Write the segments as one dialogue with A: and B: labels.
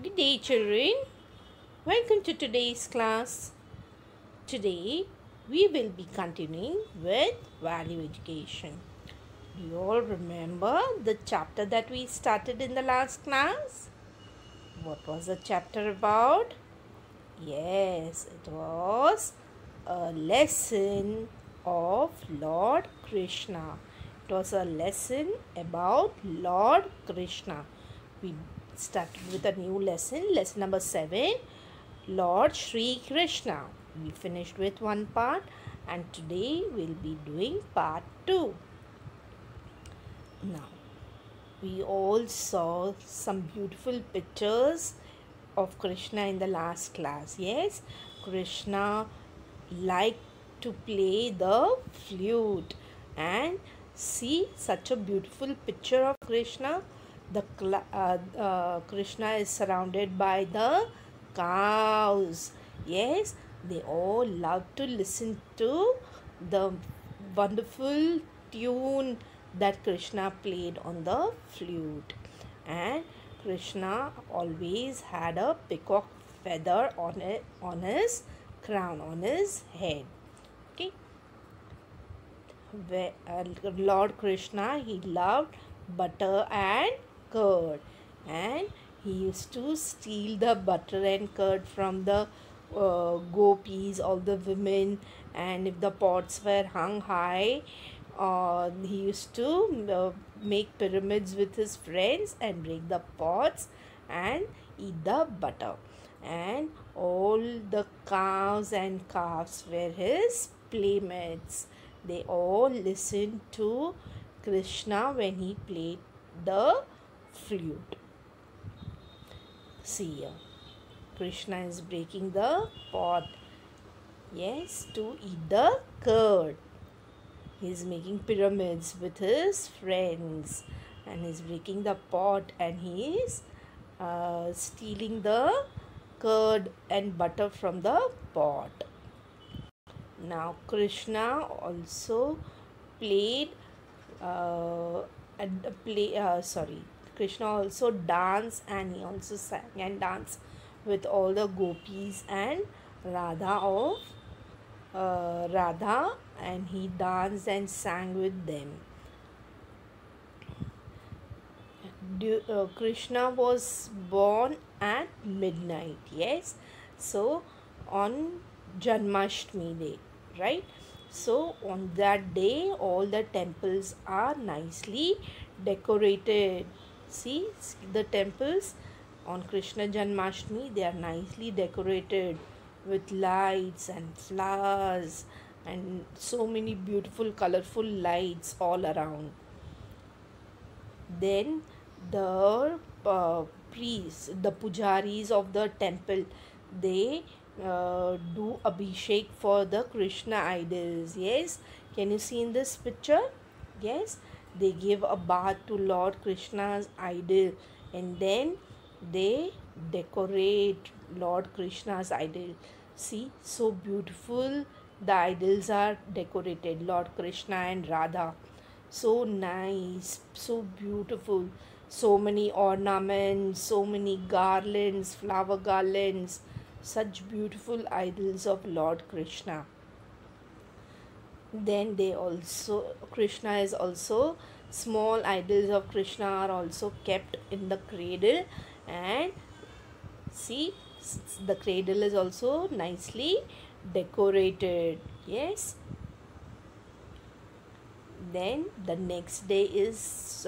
A: Good day, children. Welcome to today's class. Today, we will be continuing with value education. Do you all remember the chapter that we started in the last class? What was the chapter about? Yes, it was a lesson of Lord Krishna. It was a lesson about Lord Krishna. We started with a new lesson, lesson number 7, Lord Sri Krishna. We finished with one part and today we'll be doing part 2. Now, we all saw some beautiful pictures of Krishna in the last class. Yes, Krishna liked to play the flute and see such a beautiful picture of Krishna. Krishna is surrounded by the cows. Yes, they all love to listen to the wonderful tune that Krishna played on the flute. And Krishna always had a peacock feather on his crown, on his head. Okay. Lord Krishna, he loved butter and curd, and he used to steal the butter and curd from the gopis, all the women, and if the pots were hung high, he used to make pyramids with his friends and break the pots and eat the butter. And all the cows and calves were his playmates. They all listened to Krishna when he played the flute. See here, Krishna is breaking the pot. Yes, to eat the curd. He is making pyramids with his friends and he is breaking the pot and he is stealing the curd and butter from the pot. Now Krishna also played Krishna also danced and he also sang and danced with all the gopis and Radha, and he danced and sang with them. Krishna was born at midnight. Yes, so on Janmashtami day, right? So on that day all the temples are nicely decorated. See the temples on Krishna Janmashtami, they are nicely decorated with lights and flowers and so many beautiful colorful lights all around. Then the priests, the pujaris of the temple, they do abhishek for the Krishna idols. Yes, can you see in this picture? Yes, they give a bath to Lord Krishna's idol and then they decorate Lord Krishna's idol. See, so beautiful the idols are decorated, Lord Krishna and Radha. So nice, so beautiful, so many ornaments, so many garlands, flower garlands, such beautiful idols of Lord Krishna. Then Krishna is also, small idols of Krishna are also kept in the cradle, and see, the cradle is also nicely decorated. Yes. Then the next day is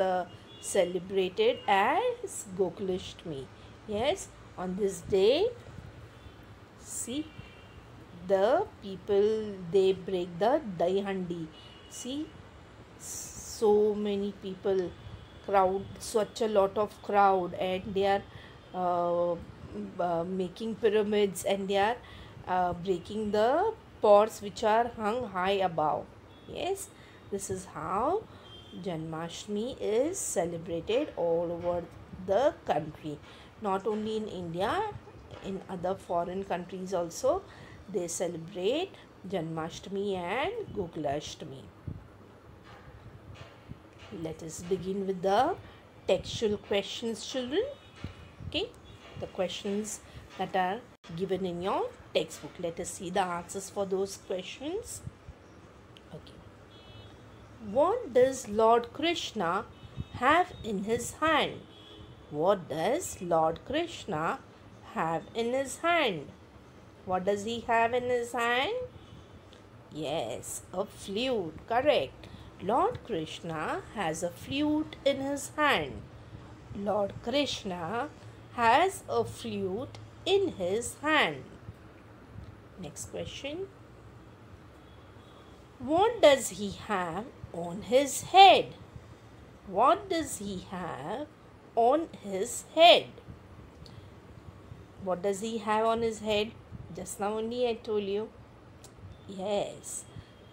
A: celebrated as Gokulashtami. Yes, on this day, see, the people, they break the dahi handi. See, so many people, crowd, such a lot of crowd, and they are making pyramids and they are breaking the pots which are hung high above. Yes, this is how Janmashtami is celebrated all over the country. Not only in India, in other foreign countries also they celebrate Janmashtami and Gokulashtami. Let us begin with the textual questions, children. Okay. the questions that are given in your textbook. Let us see the answers for those questions. Okay. What does Lord Krishna have in his hand? What does Lord Krishna have in his hand? What does he have in his hand? Yes, a flute. Correct. Lord Krishna has a flute in his hand. Lord Krishna has a flute in his hand. Next question. What does he have on his head? What does he have on his head? What does he have on his head? Just now only I told you. Yes,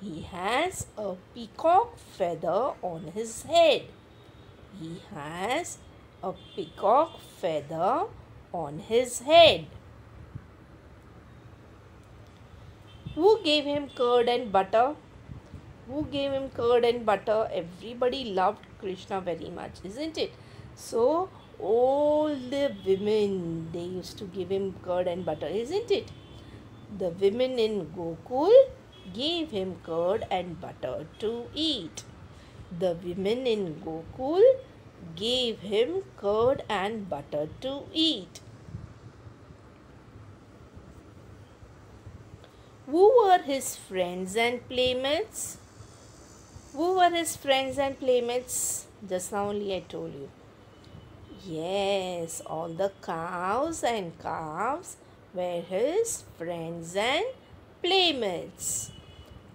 A: he has a peacock feather on his head. He has a peacock feather on his head. Who gave him curd and butter? Who gave him curd and butter? Everybody loved Krishna very much, isn't it? So, all the women, they used to give him curd and butter, isn't it? The women in Gokul gave him curd and butter to eat. The women in Gokul gave him curd and butter to eat. Who were his friends and playmates? Who were his friends and playmates? Just now only I told you. Yes, all the cows and calves were his friends and playmates.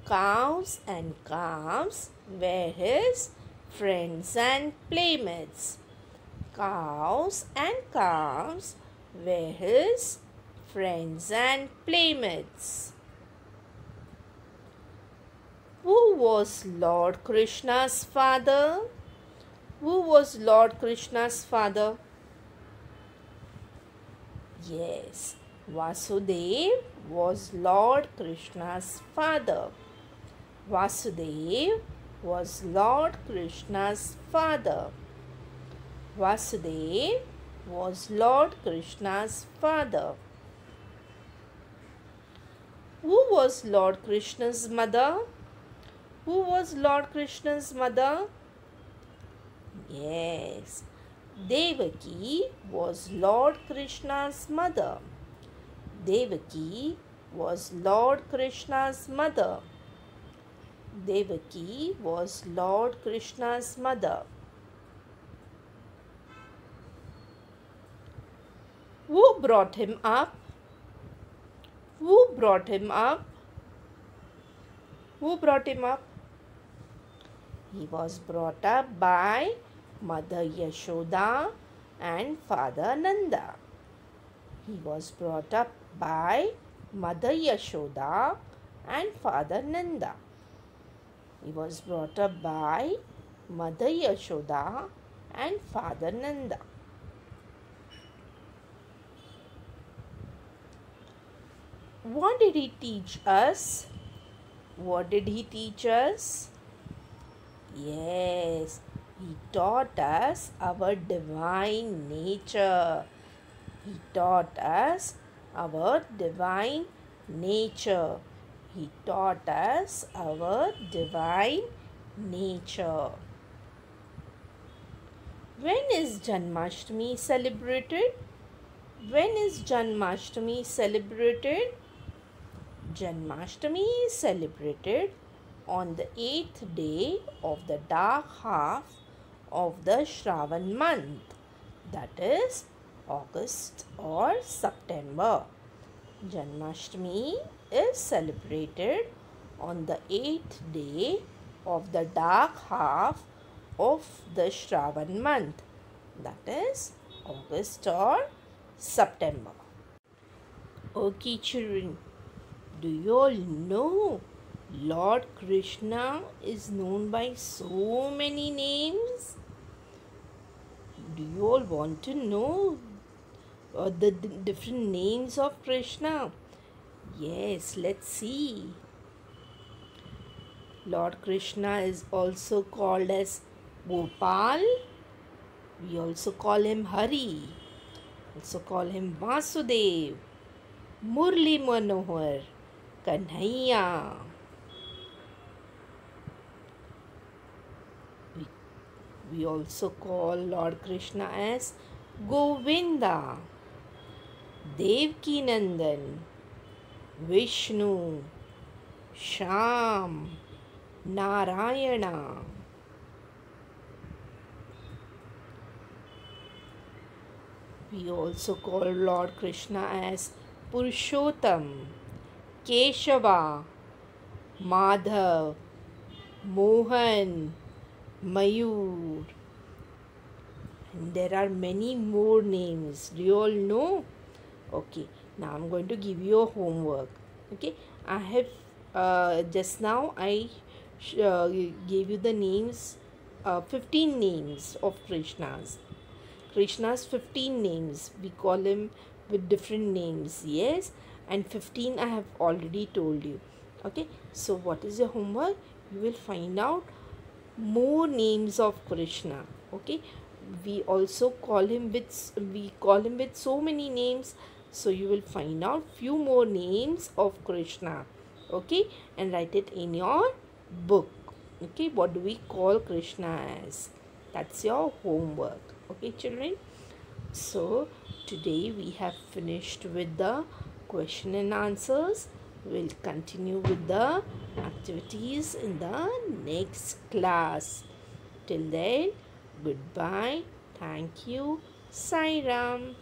A: Cows and calves were his friends and playmates. Cows and calves were his friends and playmates. Who was Lord Krishna's father? Who was Lord Krishna's father? Yes, Vasudev was Lord Krishna's father. Vasudev was Lord Krishna's father. Vasudev was Lord Krishna's father. Who was Lord Krishna's mother? Who was Lord Krishna's mother? Yes, Devaki was Lord Krishna's mother. Devaki was Lord Krishna's mother. Devaki was Lord Krishna's mother. Who brought him up? Who brought him up? Who brought him up? He was brought up by Mother Yashoda and Father Nanda. He was brought up by Mother Yashoda and Father Nanda. He was brought up by Mother Yashoda and Father Nanda. What did he teach us? What did he teach us? Yes, he taught us our divine nature. He taught us our divine nature. He taught us our divine nature. When is Janmashtami celebrated? When is Janmashtami celebrated? Janmashtami is celebrated on the 8th day of the dark half of the Shravan month, that is August or September. Janmashtami is celebrated on the 8th day of the dark half of the Shravan month, that is August or September. Okay children, do you all know Lord Krishna is known by so many names? Do you all want to know the different names of Krishna? Yes, let's see. Lord Krishna is also called as Gopal. We also call him Hari. also call him Vasudev, Murli Manohar, Kanhaiya. We also call Lord Krishna as Govinda, Devki Nandan, Vishnu, Sham, Narayana. We also call Lord Krishna as Purushottam, Keshava, Madhav, Mohan, Mayur. And there are many more names. Do you all know? Okay, now I'm going to give you a homework. Okay, I have just now I gave you the names, 15 names of Krishna's 15 names. We call him with different names, yes, and 15 I have already told you. Okay, so what is your homework? You will find out more names of Krishna. Okay, we also call him with so many names, so you will find out few more names of Krishna. Okay, and write it in your book. Okay, what do we call Krishna as? That's your homework. Okay, children, so today we have finished with the question and answers. We'll continue with the activities in the next class. Till then, goodbye. Thank you. Sai Ram.